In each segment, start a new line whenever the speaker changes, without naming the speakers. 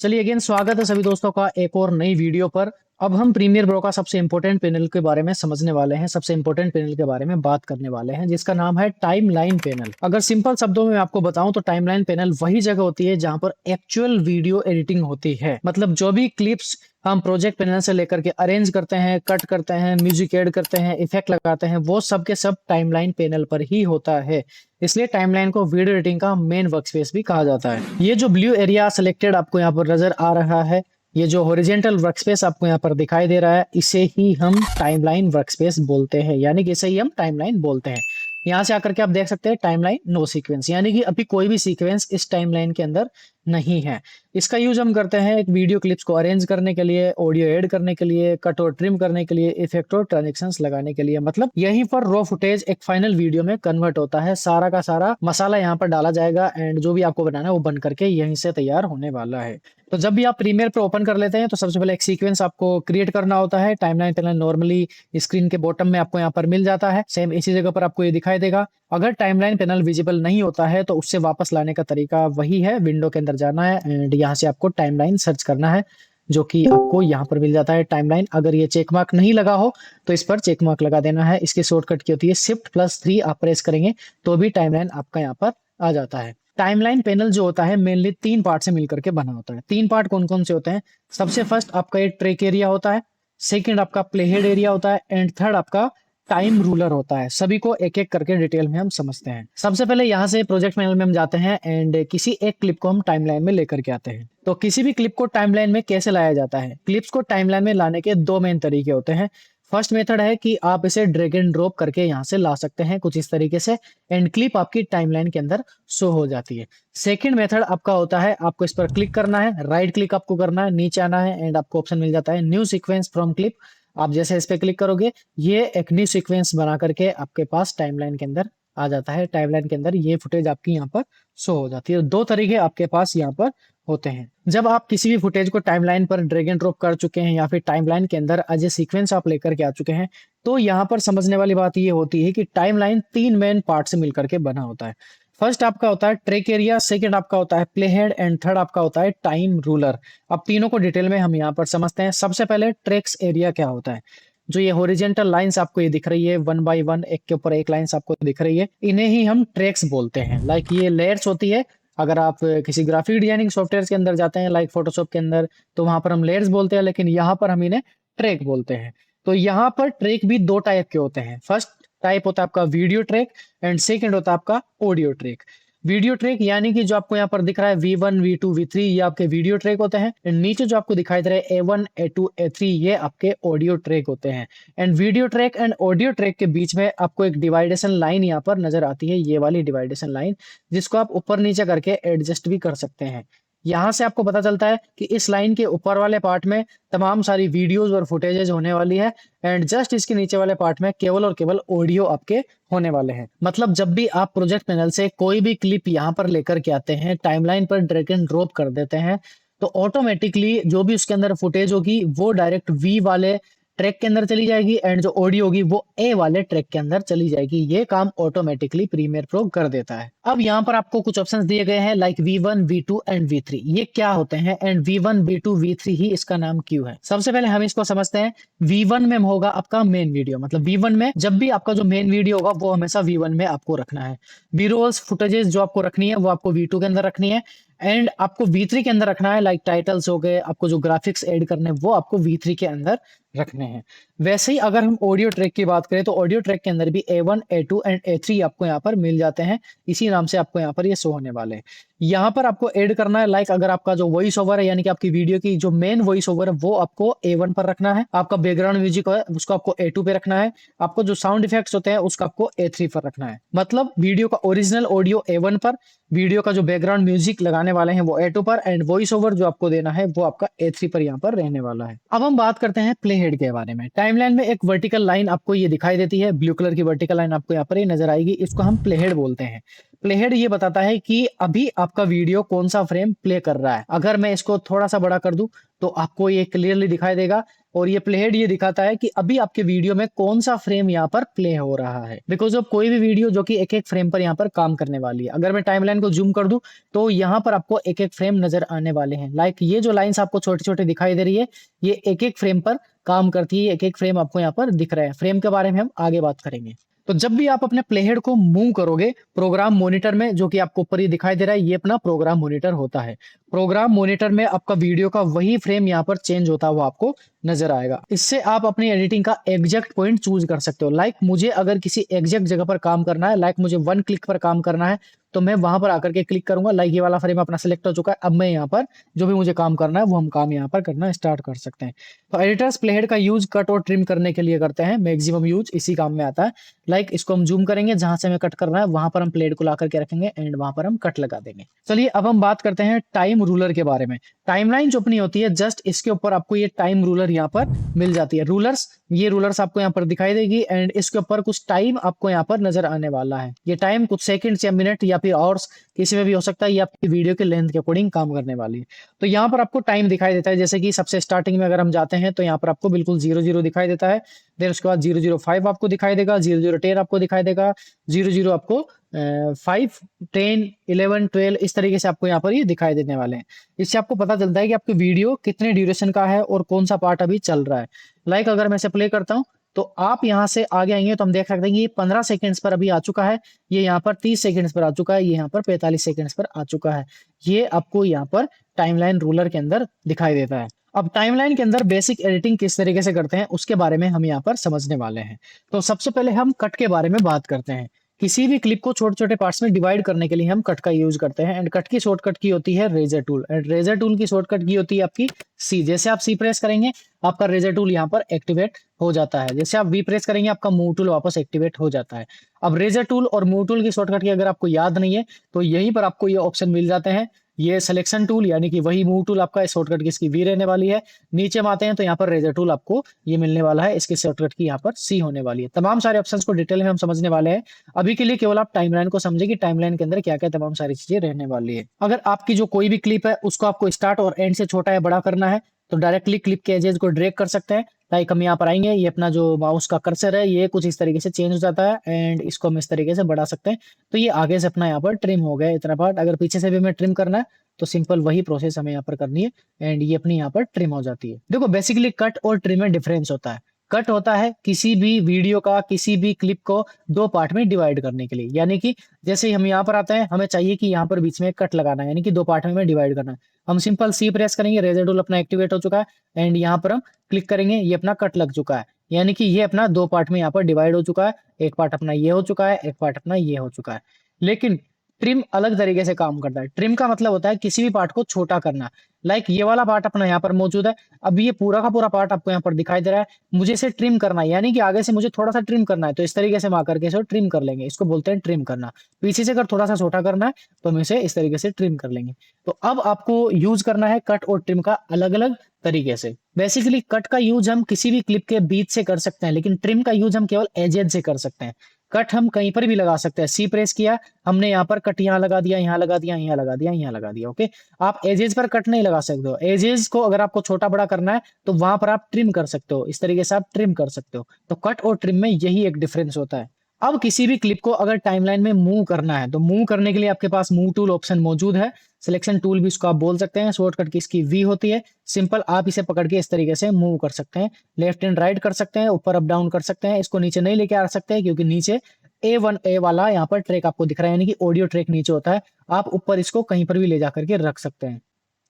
चलिए अगेन स्वागत है सभी दोस्तों का एक और नई वीडियो पर। अब हम प्रीमियर प्रो का सबसे इंपॉर्टेंट पैनल के बारे में समझने वाले हैं, सबसे इंपॉर्टेंट पैनल के बारे में बात करने वाले हैं जिसका नाम है टाइमलाइन पैनल। अगर सिंपल शब्दों में आपको बताऊं तो टाइमलाइन पैनल वही जगह होती है जहां पर एक्चुअल वीडियो एडिटिंग होती है। मतलब जो भी क्लिप्स हम प्रोजेक्ट पैनल से लेकर के अरेंज करते हैं, कट करते हैं, म्यूजिक ऐड करते हैं, इफेक्ट लगाते हैं, वो सब के सब टाइमलाइन पैनल पर ही होता है। इसलिए टाइमलाइन को वीडियो एडिटिंग का मेन वर्कस्पेस भी कहा जाता है। ये जो ब्लू एरिया सिलेक्टेड आपको यहाँ पर नजर आ रहा है, ये जो हॉरिजेंटल वर्कस्पेस आपको यहाँ पर दिखाई दे रहा है, इसे ही हम टाइमलाइन वर्कस्पेस बोलते हैं, यानी कि इसे ही हम टाइमलाइन बोलते हैं। यहाँ से आकर के आप देख सकते हैं टाइमलाइन नो सीक्वेंस, यानी कि अभी कोई भी सीक्वेंस इस टाइमलाइन के अंदर नहीं है। इसका यूज हम करते हैं एक वीडियो क्लिप्स को अरेंज करने के लिए, ऑडियो ऐड करने के लिए, कट और ट्रिम करने के लिए, इफेक्ट और ट्रांजेक्शंस लगाने के लिए। मतलब यहीं पर रॉ फुटेज एक फाइनल वीडियो में कन्वर्ट होता है, सारा का सारा मसाला यहाँ पर डाला जाएगा एंड जो भी आपको बनाना है वो बन करके यहीं से तैयार होने वाला है। तो जब भी आप प्रीमियर पे ओपन कर लेते हैं तो सबसे पहले एक सीक्वेंस आपको क्रिएट करना होता है। टाइमलाइन पैनल नॉर्मली स्क्रीन के बॉटम में आपको यहाँ पर मिल जाता है, सेम इसी जगह पर आपको ये दिखाई देगा। अगर टाइमलाइन पैनल विजिबल नहीं होता है तो उससे वापस लाने का तरीका वही है, विंडो के अंदर जाना है एंड यहाँ से आपको टाइमलाइन सर्च करना है, जो कि आपको यहाँ पर मिल जाता है टाइमलाइन। अगर ये चेक मार्क नहीं लगा हो तो इस पर चेक मार्क लगा देना है। इसकी शॉर्टकट की होती है Shift+3, आप प्रेस करेंगे तो भी टाइमलाइन आपका यहाँ पर आ जाता है। टाइमलाइन पैनल जो होता है मेनली 3 पार्ट से मिलकर के बना होता है। 3 पार्ट कौन कौन से होते हैं? सबसे फर्स्ट आपका ये ट्रैक एरिया होता है, सेकंड आपका प्लेहेड एरिया होता है एंड थर्ड आपका टाइम रूलर होता है। सभी को एक एक करके डिटेल में हम समझते हैं। सबसे पहले यहाँ से प्रोजेक्ट पैनल में हम जाते हैं एंड किसी एक क्लिप को हम टाइमलाइन में लेकर के आते हैं। तो किसी भी क्लिप को टाइमलाइन में कैसे लाया जाता है? क्लिप्स को टाइमलाइन में लाने के दो मेन तरीके होते हैं। फर्स्ट मेथड है कि आप इसे ड्रैग एंड ड्रॉप करके यहाँ से ला सकते हैं कुछ इस तरीके से एंड क्लिप आपकी टाइमलाइन के अंदर शो हो जाती है। सेकंड मेथड आपका होता है, आपको इस पर क्लिक करना है, राइट क्लिक आपको करना है, नीचे आना है एंड आपको ऑप्शन मिल जाता है न्यू सीक्वेंस फ्रॉम क्लिप। आप जैसे इस पे क्लिक करोगे ये एक न्यू सीक्वेंस बना करके आपके पास टाइमलाइन के अंदर आ जाता है। टाइमलाइन के अंदर ये फुटेज आपकी यहाँ पर शो हो जाती है। दो तरीके आपके पास यहाँ पर होते हैं। जब आप किसी भी फुटेज को टाइमलाइन पर ड्रैग एंड ड्रॉप कर चुके हैं या फिर टाइमलाइन के अंदर एज ए सीक्वेंस आप लेकर के आ चुके हैं, तो यहाँ पर समझने वाली बात ये होती है कि टाइमलाइन 3 मेन पार्ट से मिलकर के बना होता है। फर्स्ट आपका होता है ट्रैक एरिया, सेकंड आपका होता है प्ले हेड एंड थर्ड आपका होता है टाइम रूलर। अब तीनों को डिटेल में हम यहाँ पर समझते हैं। सबसे पहले ट्रैक्स एरिया क्या होता है? जो ये हॉरिजेंटल लाइंस आपको ये दिख रही है, वन बाय वन एक के ऊपर एक लाइंस आपको दिख रही है, इन्हें ही हम ट्रैक्स बोलते हैं। लाइक ये लेयर्स होती है। अगर आप किसी ग्राफिक डिजाइनिंग सॉफ्टवेयर के अंदर जाते हैं लाइक फोटोशॉप के अंदर, तो वहां पर हम लेयर्स बोलते हैं, लेकिन यहाँ पर हम इन्हें ट्रैक बोलते हैं। तो यहाँ पर ट्रैक भी दो टाइप के होते हैं। फर्स्ट टाइप होता है आपका वीडियो ट्रैक एंड सेकंड होता है आपका ऑडियो ट्रैक। वीडियो ट्रैक यानी कि जो आपको यहाँ पर दिख रहा है V1 V2 V3, ये आपके वीडियो ट्रैक होते हैं एंड नीचे जो आपको दिखाई दे रहा है A1 A2 A3, ये आपके ऑडियो ट्रैक होते हैं। And video track and audio track के बीच में आपको एक डिवाइडेशन लाइन यहाँ पर नजर आती है, ये वाली डिवाइडेशन लाइन, जिसको आप ऊपर नीचे करके एडजस्ट भी कर सकते हैं। यहाँ से आपको पता चलता है कि इस लाइन के ऊपर वाले पार्ट में तमाम सारी वीडियोज और फुटेजेज होने वाली है एंड जस्ट इसके नीचे वाले पार्ट में केवल और केवल ऑडियो आपके होने वाले हैं। मतलब जब भी आप प्रोजेक्ट पैनल से कोई भी क्लिप यहाँ पर लेकर के आते हैं, टाइमलाइन पर ड्रैग एंड ड्रॉप कर देते हैं, तो ऑटोमेटिकली जो भी उसके अंदर फुटेज होगी वो डायरेक्ट वी वाले ट्रैक के अंदर चली जाएगी एंड जो ऑडियो होगी वो ए वाले ट्रैक के अंदर चली जाएगी। ये काम ऑटोमेटिकली प्रीमियर प्रो कर देता है। अब यहाँ पर आपको कुछ ऑप्शंस दिए गए हैं like V1 V2 and V3। ये क्या होते हैं एंड V1 V2 V3 ही इसका नाम क्यों है? सबसे पहले हम इसको समझते हैं। V1 में होगा आपका मेन वीडियो, मतलब V1 में जब भी आपका जो मेन वीडियो होगा वो हमेशा V1 में आपको रखना है। बी रोल्स फुटेजेस जो आपको रखनी है वो आपको V2 के अंदर रखनी है एंड आपको V3 के अंदर रखना है। लाइक टाइटल्स हो गए, आपको जो ग्राफिक्स ऐड करने हैं वो आपको V3 के अंदर रखने हैं। वैसे ही अगर हम ऑडियो ट्रैक की बात करें तो ऑडियो ट्रैक के अंदर भी A1 A2 एंड A3 आपको यहाँ पर मिल जाते हैं। इसी नाम से आपको यहाँ पर ये शो होने वाले हैं। यहाँ पर आपको ऐड करना है, लाइक अगर आपका जो वॉइस ओवर है यानी कि आपकी वीडियो की जो मेन वॉइस ओवर है वो आपको A1 पर रखना है। आपका बैकग्राउंड म्यूजिक है उसको आपको A2 पे रखना है। आपको जो साउंड इफेक्ट्स होते हैं उसका आपको A3 पर रखना है। मतलब वीडियो का ओरिजिनल ऑडियो A1 पर, वीडियो का जो बैकग्राउंड म्यूजिक लगाने वाले हैं वो A2 पर एंड वॉइस ओवर जो आपको देना है वो आपका A3 पर यहाँ पर रहने वाला है। अब हम बात करते हैं प्ले हेड के बारे में। टाइमलाइन में एक वर्टिकल लाइन आपको ये दिखाई देती है, ब्लू कलर की वर्टिकल लाइन आपको यहाँ पर ये नजर आएगी, इसको हम प्ले हेड बोलते हैं। प्ले हेड ये बताता है कि अभी आपका वीडियो कौन सा फ्रेम प्ले कर रहा है। अगर मैं इसको थोड़ा सा बड़ा कर दूं तो आपको ये क्लियरली दिखाई देगा और ये प्ले हेड ये दिखाता है कि अभी आपके वीडियो में कौन सा फ्रेम यहाँ पर प्ले हो रहा है, बिकॉज ऑफ कोई भी वीडियो जो कि एक एक फ्रेम पर यहाँ पर काम करने वाली है। अगर मैं टाइमलाइन को जूम कर दूं तो यहाँ पर आपको एक एक फ्रेम नजर आने वाले हैं। लाइक ये जो लाइंस आपको छोटे छोटे दिखाई दे रही है, ये एक एक फ्रेम पर काम करती है, एक एक फ्रेम आपको यहाँ पर दिख रहा है। फ्रेम के बारे में हम आगे बात करेंगे। तो जब भी आप अपने प्लेहेड को मूव करोगे प्रोग्राम मॉनिटर में, जो कि आपको ऊपर ही दिखाई दे रहा है, ये अपना प्रोग्राम मॉनिटर होता है। प्रोग्राम मॉनिटर में आपका वीडियो का वही फ्रेम यहाँ पर चेंज होता हुआ आपको नजर आएगा। इससे आप अपनी एडिटिंग का एग्जैक्ट पॉइंट चूज कर सकते हो। लाइक मुझे अगर किसी एग्जैक्ट जगह पर काम करना है, लाइक मुझे 1 क्लिक पर काम करना है, तो मैं वहां पर आकर के क्लिक करूंगा। लाइक ये वाला फ्रेम अपना सिलेक्ट हो चुका है। अब मैं यहाँ पर जो भी मुझे काम करना है वो हम काम यहाँ पर करना स्टार्ट कर सकते हैं। तो एडिटर्स प्लेहेड का यूज कट और ट्रिम करने के लिए करते हैं। मैक्सिमम यूज इसी काम में आता है। लाइक इसको हम जूम करेंगे, जहां से हमें कट करना है वहां पर हम प्लेट को ला करके रखेंगे एंड वहां पर हम कट लगा देंगे। चलिए अब हम बात करते हैं टाइम रूलर के बारे में। टाइमलाइन जो अपनी होती है, जस्ट इसके ऊपर आपको ये टाइम रूलर यहाँ पर मिल जाती है। ये रूलर्स आपको यहाँ पर दिखाई देगी एंड इसके ऊपर कुछ टाइम आपको यहाँ पर नजर आने वाला है। ये टाइम कुछ सेकंड्स या मिनट या फिर आवर्स किसी में भी हो सकता है। ये आपकी वीडियो के लेंथ के अकॉर्डिंग काम करने वाली है। तो यहाँ पर आपको टाइम दिखाई देता है, जैसे कि सबसे स्टार्टिंग में अगर हम जाते हैं तो यहाँ पर आपको बिल्कुल 00 दिखाई देता है। देन उसके बाद 005 आपको दिखाई देगा, 0010 आपको दिखाई देगा, 00 आपको 5, 10, 11, 12 इस तरीके से आपको यहाँ पर ये दिखाई देने वाले हैं। इससे आपको पता चलता है कि आपकी वीडियो कितने ड्यूरेशन का है और कौन सा पार्ट अभी चल रहा है। लाइक अगर मैं इसे प्ले करता हूँ तो आप यहाँ से आगे आएंगे तो हम देख सकते हैं कि ये 15 सेकंड्स पर अभी आ चुका है, ये यहाँ पर 30 सेकंड्स पर आ चुका है, ये यहाँ पर 45 सेकंड्स पर आ चुका है। ये आपको यहाँ पर टाइमलाइन रूलर के अंदर दिखाई देता है। अब टाइमलाइन के अंदर बेसिक एडिटिंग किस तरीके से करते हैं उसके बारे में हम यहाँ पर समझने वाले हैं। तो सबसे पहले हम कट के बारे में बात करते हैं। किसी भी क्लिप को छोटे छोटे पार्ट्स में डिवाइड करने के लिए हम कट का यूज करते हैं एंड कट की शॉर्टकट की होती है razor tool and razor tool की शॉर्टकट की होती है आपकी सी। जैसे आप सी प्रेस करेंगे आपका रेजर टूल यहाँ पर एक्टिवेट हो जाता है। जैसे आप वी प्रेस करेंगे आपका मूव टूल वापस एक्टिवेट हो जाता है। अब रेजर टूल और मूव टूल की शॉर्टकट की अगर आपको याद नहीं है तो यहीं पर आपको ये ऑप्शन मिल जाते हैं। ये सिलेक्शन टूल यानी कि वही मूव टूल आपका शॉर्टकट की इसकी वी रहने वाली है। नीचे में आते हैं तो यहाँ पर रेजर टूल आपको ये मिलने वाला है, इसकी शॉर्टकट की यहाँ पर सी होने वाली है। तमाम सारे ऑप्शंस को डिटेल में हम समझने वाले हैं। अभी के लिए केवल आप टाइमलाइन को समझे कि टाइमलाइन के अंदर क्या क्या तमाम सारी चीजें रहने वाली है। अगर आपकी जो कोई भी क्लिप है उसको आपको स्टार्ट और एंड से छोटा या बड़ा करना है तो डायरेक्टली क्लिप के एजेस को ड्रैग कर सकते हैं। लाइक हम यहाँ पर आएंगे, ये अपना जो माउस का कर्सर है ये कुछ इस तरीके से चेंज हो जाता है एंड इसको हम इस तरीके से बढ़ा सकते हैं। तो ये आगे से अपना यहाँ पर ट्रिम हो गया इतना पार्ट। अगर पीछे से भी हमें ट्रिम करना है तो सिंपल वही प्रोसेस हमें यहाँ पर करनी है एंड ये अपनी यहाँ पर ट्रिम हो जाती है। देखो बेसिकली कट और ट्रिम में डिफरेंस होता है। कट होता है किसी भी वीडियो का किसी भी क्लिप को 2 पार्ट में डिवाइड करने के लिए, यानी कि जैसे ही हम यहाँ पर आते हैं हमें चाहिए कि यहाँ पर बीच में कट लगाना है, यानी कि 2 पार्ट में हमें डिवाइड करना है। हम सिंपल सी प्रेस करेंगे, रेजर टूल अपना एक्टिवेट हो चुका है एंड यहाँ पर हम क्लिक करेंगे, ये अपना कट लग चुका है, यानी कि ये अपना 2 पार्ट में यहाँ पर डिवाइड हो चुका है। एक पार्ट अपना ये हो चुका है, एक पार्ट अपना ये हो चुका है। लेकिन ट्रिम अलग तरीके से काम करता है। ट्रिम का मतलब होता है किसी भी पार्ट को छोटा करना। लाइक ये वाला पार्ट अपना यहाँ पर मौजूद है, अब ये पूरा का पूरा पार्ट आपको यहाँ पर दिखाई दे रहा है, मुझे इसे ट्रिम करना है, यानी कि आगे से मुझे थोड़ा सा ट्रिम करना है। तो इस तरीके से हम आकर के इसे ट्रिम कर लेंगे, इसको बोलते हैं ट्रिम करना। पीछे से अगर थोड़ा सा छोटा करना है तो हम इसे इस तरीके से ट्रिम कर लेंगे। तो अब आपको यूज करना है कट और ट्रिम का अलग अलग तरीके से। बेसिकली कट का यूज हम किसी भी क्लिप के बीच से कर सकते हैं, लेकिन ट्रिम का यूज हम केवल एजेस से कर सकते हैं। कट हम कहीं पर भी लगा सकते हैं। सी प्रेस किया हमने, यहाँ पर कट यहाँ लगा दिया, यहाँ लगा दिया, यहाँ लगा दिया, यहाँ लगा दिया। ओके, आप एजेस पर कट नहीं लगा सकते हो। एजेस को अगर आपको छोटा बड़ा करना है तो वहां पर आप ट्रिम कर सकते हो, इस तरीके से आप ट्रिम कर सकते हो। तो कट और ट्रिम में यही एक डिफरेंस होता है। अब किसी भी क्लिप को अगर टाइमलाइन में मूव करना है तो मूव करने के लिए आपके पास मूव टूल ऑप्शन मौजूद है। सिलेक्शन टूल भी इसको आप बोल सकते हैं, शॉर्टकट की इसकी वी होती है। सिंपल आप इसे पकड़ के इस तरीके से मूव कर सकते हैं, लेफ्ट एंड राइट कर सकते हैं, ऊपर अप डाउन कर सकते हैं। इसको नीचे नहीं लेके आ सकते हैं क्योंकि नीचे A1A वाला यहाँ पर ट्रैक आपको दिख रहा है, यानी कि ऑडियो ट्रैक नीचे होता है। आप ऊपर इसको कहीं पर भी ले जाकर के रख सकते हैं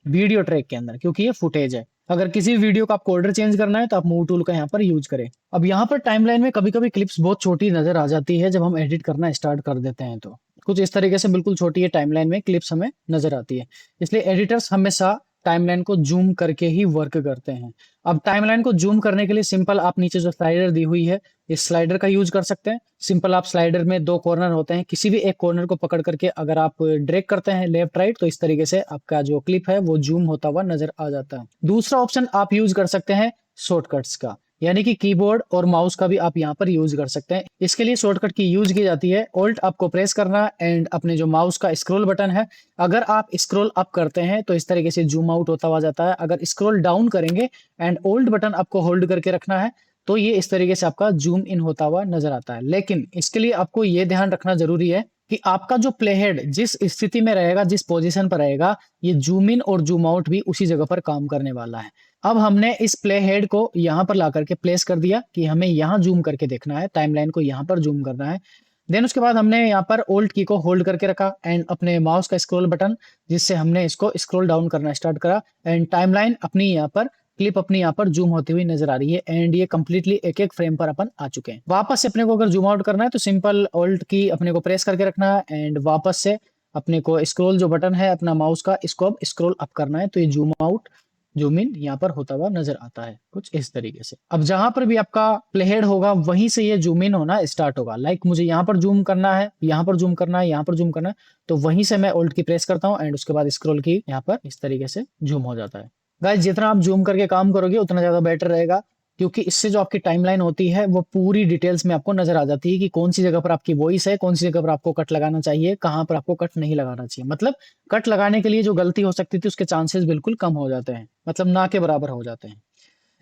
वीडियो ट्रैक के अंदर, क्योंकि ये फुटेज है। अगर किसी वीडियो का आपको ऑर्डर चेंज करना है तो आप मूव टूल का यहाँ पर यूज करें। अब यहाँ पर टाइमलाइन में कभी कभी क्लिप्स बहुत छोटी नजर आ जाती है जब हम एडिट करना स्टार्ट कर देते हैं, तो कुछ इस तरीके से बिल्कुल छोटी है टाइमलाइन में क्लिप्स हमें नजर आती है। इसलिए एडिटर्स हमेशा टाइमलाइन को जूम करके ही वर्क करते हैं। अब टाइमलाइन को जूम करने के लिए सिंपल आप नीचे जो स्लाइडर दी हुई है इस स्लाइडर का यूज कर सकते हैं। सिंपल आप स्लाइडर में 2 कॉर्नर होते हैं, किसी भी एक कॉर्नर को पकड़ करके अगर आप ड्रैग करते हैं लेफ्ट राइट तो इस तरीके से आपका जो क्लिप है वो जूम होता हुआ नजर आ जाता है। दूसरा ऑप्शन आप यूज कर सकते हैं शॉर्टकट्स का। यानी कि कीबोर्ड और माउस का भी आप यहाँ पर यूज कर सकते हैं। इसके लिए शॉर्टकट की यूज की जाती है, ऑल्ट आपको प्रेस करना एंड अपने जो माउस का स्क्रॉल बटन है, अगर आप स्क्रॉल अप करते हैं तो इस तरीके से जूम आउट होता हुआ जाता है। अगर स्क्रॉल डाउन करेंगे एंड ऑल्ट बटन आपको होल्ड करके रखना है तो ये इस तरीके से आपका जूम इन होता हुआ नजर आता है। लेकिन इसके लिए आपको ये ध्यान रखना जरूरी है कि आपका जो प्ले हेड जिस स्थिति में रहेगा, जिस पोजीशन पर रहेगा, ये जूम इन और जूम आउट भी उसी जगह पर काम करने वाला है। अब हमने इस प्ले हेड को यहाँ पर ला करके प्लेस कर दिया कि हमें यहाँ जूम करके देखना है, टाइमलाइन को यहाँ पर जूम करना है। देन उसके बाद हमने यहाँ पर ओल्ड की को होल्ड करके रखा एंड अपने माउस का स्क्रॉल बटन जिससे हमने इसको स्क्रॉल डाउन करना स्टार्ट करा एंड टाइमलाइन अपनी यहाँ पर क्लिप अपनी यहाँ पर जूम होती हुई नजर आ रही है एंड ये कंप्लीटली एक एक फ्रेम पर अपन आ चुके हैं। वापस से अपने को अगर जूम आउट करना है तो सिंपल ऑल्ट की अपने को प्रेस करके रखना है एंड वापस से अपने को स्क्रॉल जो बटन है अपना माउस का इसको अब स्क्रॉल अप करना है तो ये जूम आउट जूम इन यहाँ पर होता हुआ नजर आता है कुछ इस तरीके से। अब जहां पर भी आपका प्ले हेड होगा वहीं से ये जूम इन होना स्टार्ट होगा। लाइक मुझे यहाँ पर जूम करना है, यहाँ पर जूम करना है, यहाँ पर जूम करना है, तो वहीं से मैं ऑल्ट की प्रेस करता हूँ एंड उसके बाद स्क्रॉल की यहाँ पर इस तरीके से जूम हो जाता है। गाइस जितना आप जूम करके काम करोगे उतना ज्यादा बेटर रहेगा, क्योंकि इससे जो आपकी टाइमलाइन होती है वो पूरी डिटेल्स में आपको नजर आ जाती है कि कौन सी जगह पर आपकी वॉइस है, कौन सी जगह पर आपको कट लगाना चाहिए, कहाँ पर आपको कट नहीं लगाना चाहिए। मतलब कट लगाने के लिए जो गलती हो सकती थी उसके चांसेस बिल्कुल कम हो जाते हैं, मतलब ना के बराबर हो जाते हैं।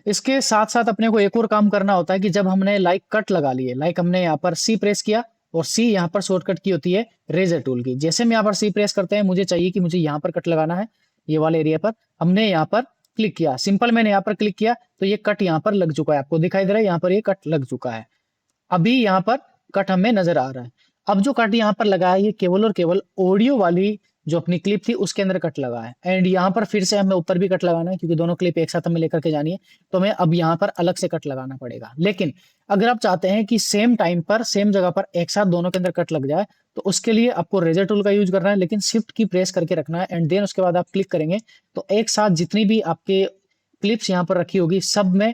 इसके साथ साथ अपने को एक और काम करना होता है कि जब हमने लाइक कट लगा लिए, लाइक हमने यहाँ पर सी प्रेस किया और सी यहाँ पर शॉर्टकट की होती है रेजर टूल की। जैसे हम यहाँ पर सी प्रेस करते हैं, मुझे चाहिए कि मुझे यहाँ पर कट लगाना है, ये वाले एरिया पर हमने यहाँ पर क्लिक किया, सिंपल मैंने यहाँ पर क्लिक किया तो ये कट यहाँ पर लग चुका है, आपको दिखाई दे रहा है यहाँ पर ये कट लग चुका है। अभी यहाँ पर कट हमें नजर आ रहा है। अब जो कट यहाँ पर लगा है ये केवल और केवल ऑडियो वाली जो अपनी क्लिप थी उसके अंदर कट लगा है एंड यहाँ पर फिर से हमें ऊपर भी कट लगाना है क्योंकि दोनों क्लिप एक साथ हमें लेकर के जानी है, तो हमें अब यहाँ पर अलग से कट लगाना पड़ेगा। लेकिन अगर आप चाहते हैं कि सेम टाइम पर सेम जगह पर एक साथ दोनों के अंदर कट लग जाए तो उसके लिए आपको रेजर टूल का यूज करना है, लेकिन शिफ्ट की प्रेस करके रखना है एंड देन उसके बाद आप क्लिक करेंगे तो एक साथ जितनी भी आपके क्लिप्स यहाँ पर रखी होगी सब में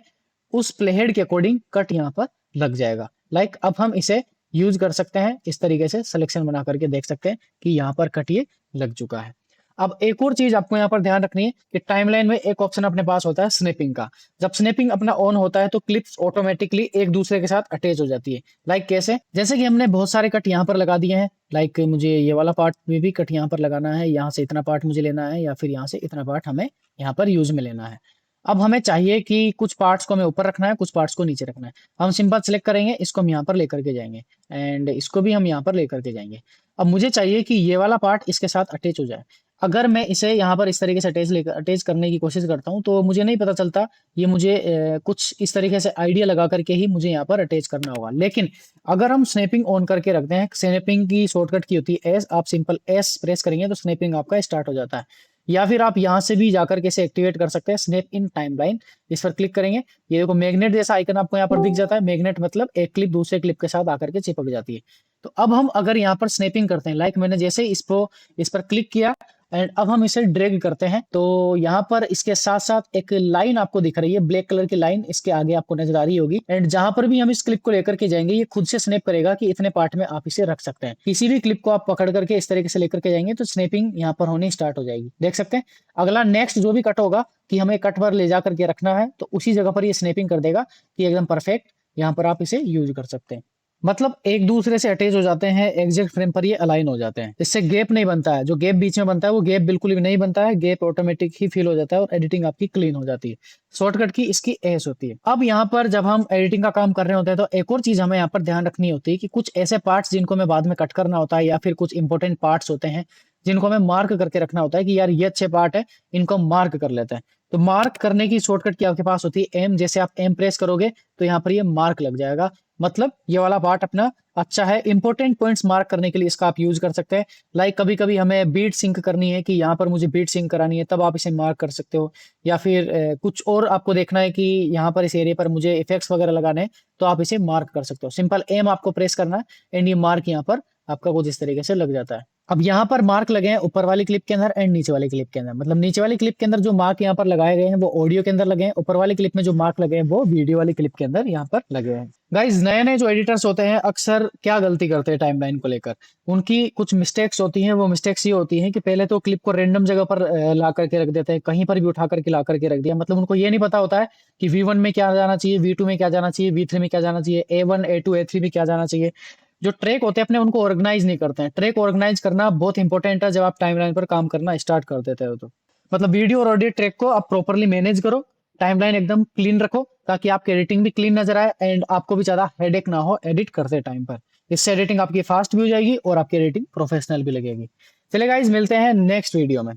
उस प्लेहेड के अकॉर्डिंग कट यहाँ पर लग जाएगा। लाइक अब हम इसे यूज कर सकते हैं, इस तरीके से सिलेक्शन बना करके देख सकते हैं कि यहाँ पर कट ये लग चुका है। अब एक और चीज आपको यहाँ पर ध्यान रखनी है कि टाइमलाइन में एक ऑप्शन अपने पास होता है स्नैपिंग का। जब स्नैपिंग अपना ऑन होता है तो क्लिप्स ऑटोमेटिकली एक दूसरे के साथ अटैच हो जाती है। लाइक कैसे, जैसे कि हमने बहुत सारे कट यहाँ पर लगा दिए हैं, लाइक मुझे ये वाला पार्ट में भी कट यहाँ पर लगाना है, यहाँ से इतना पार्ट मुझे लेना है या फिर यहाँ से इतना पार्ट हमें यहाँ पर यूज में लेना है। अब हमें चाहिए कि कुछ पार्ट्स को हमें ऊपर रखना है, कुछ पार्ट्स को नीचे रखना है। हम सिंपल सेलेक्ट करेंगे, इसको हम यहाँ पर लेकर के जाएंगे एंड इसको भी हम यहाँ पर लेकर के जाएंगे। अब मुझे चाहिए कि ये वाला पार्ट इसके साथ अटैच हो जाए। अगर मैं इसे यहाँ पर इस तरीके से अटैच करने की कोशिश करता हूँ तो मुझे नहीं पता चलता, ये मुझे कुछ इस तरीके से आइडिया लगा करके ही मुझे यहाँ पर अटैच करना होगा। लेकिन अगर हम स्नैपिंग ऑन करके रखते हैं, स्नैपिंग की शॉर्टकट की होती है एस, आप सिंपल एस प्रेस करेंगे तो स्नैपिंग आपका स्टार्ट हो जाता है। या फिर आप यहाँ से भी जाकर के इसे एक्टिवेट कर सकते हैं, स्नैप इन टाइमलाइन, इस पर क्लिक करेंगे, ये देखो मैग्नेट जैसा आइकन आपको यहाँ पर दिख जाता है। मैग्नेट मतलब एक क्लिप दूसरे क्लिप के साथ आकर के चिपक जाती है। तो अब हम अगर यहाँ पर स्नैपिंग करते हैं, लाइक मैंने जैसे इस पर क्लिक किया एंड अब हम इसे ड्रैग करते हैं तो यहाँ पर इसके साथ साथ एक लाइन आपको दिख रही है, ब्लैक कलर की लाइन इसके आगे आपको नजर आ रही होगी एंड जहां पर भी हम इस क्लिप को लेकर के जाएंगे ये खुद से स्नैप करेगा कि इतने पार्ट में आप इसे रख सकते हैं। किसी भी क्लिप को आप पकड़ करके इस तरीके से लेकर के जाएंगे तो स्नैपिंग यहाँ पर होनी स्टार्ट हो जाएगी, देख सकते हैं। अगला नेक्स्ट जो भी कट होगा कि हमें कट पर ले जा करके रखना है तो उसी जगह पर ये स्नैपिंग कर देगा कि एकदम परफेक्ट यहाँ पर आप इसे यूज कर सकते हैं। मतलब एक दूसरे से अटैच हो जाते हैं, एग्जैक्ट फ्रेम पर ये अलाइन हो जाते हैं, इससे गैप नहीं बनता है। जो गैप बीच में बनता है वो गैप बिल्कुल भी नहीं बनता है, गैप ऑटोमेटिक ही फिल हो जाता है और एडिटिंग आपकी क्लीन हो जाती है। शॉर्टकट की इसकी एस होती है। अब यहाँ पर जब हम एडिटिंग का काम कर रहे होते हैं तो एक और चीज हमें यहाँ पर ध्यान रखनी होती है कि कुछ ऐसे पार्ट्स जिनको हमें बाद में कट करना होता है या फिर कुछ इंपॉर्टेंट पार्ट्स होते हैं जिनको हमें मार्क करके रखना होता है कि यार ये अच्छे पार्ट है, इनको मार्क कर लेते हैं। तो मार्क करने की शॉर्टकट की आपके पास होती है एम, जैसे आप एम प्रेस करोगे तो यहाँ पर ये मार्क लग जाएगा। मतलब ये वाला पार्ट अपना अच्छा है, इंपॉर्टेंट पॉइंट्स मार्क करने के लिए इसका आप यूज कर सकते हैं। लाइक कभी कभी हमें बीट सिंक करनी है कि यहाँ पर मुझे बीट सिंक करानी है, तब आप इसे मार्क कर सकते हो। या फिर कुछ और आपको देखना है कि यहाँ पर इस एरिया पर मुझे इफेक्ट्स वगैरह लगाने हैं तो आप इसे मार्क कर सकते हो। सिंपल एम आपको प्रेस करना है एंड ये मार्क यहाँ पर आपका कुछ इस तरीके से लग जाता है। अब यहाँ पर मार्क लगे हैं ऊपर वाली क्लिप के अंदर एंड नीचे वाली क्लिप के अंदर। मतलब नीचे वाली क्लिप के अंदर जो मार्क यहाँ पर लगाए गए हैं वो ऑडियो के अंदर लगे हैं, ऊपर वाली क्लिप में जो मार्क लगे हैं वो वीडियो वाली क्लिप के अंदर यहाँ पर लगे हैं। गाइज नए नए जो एडिटर्स होते हैं अक्सर क्या गलती करते हैं टाइमलाइन को लेकर, उनकी कुछ मिस्टेक्स होती हैं। वो मिस्टेक्स ये होती हैं कि पहले तो क्लिप को रैंडम जगह पर ला करके रख देते हैं, कहीं पर भी उठा करके ला करके रख दिया। मतलब उनको ये नहीं पता होता है कि V1 में क्या जाना चाहिए, V2 में क्या जाना चाहिए, V3 में क्या जाना चाहिए, A1 A2 A3 में क्या जाना चाहिए। जो ट्रैक होते हैं अपने उनको ऑर्गेनाइज नहीं करते हैं। ट्रैक ऑर्गेनाइज करना बहुत इंपॉर्टेंट है जब आप टाइमलाइन पर काम करना स्टार्ट कर देते हो तो। मतलब वीडियो और ऑडियो ट्रैक को आप प्रॉपरली मैनेज करो, टाइमलाइन एकदम क्लीन रखो ताकि आपकी एडिटिंग भी क्लीन नजर आए एंड आपको भी ज्यादा हेडेक ना हो एडिट करते टाइम पर। इससे एडिटिंग आपकी फास्ट भी हो जाएगी और आपकी एडिटिंग प्रोफेशनल भी लगेगी। चलिए गाइज मिलते हैं नेक्स्ट वीडियो में।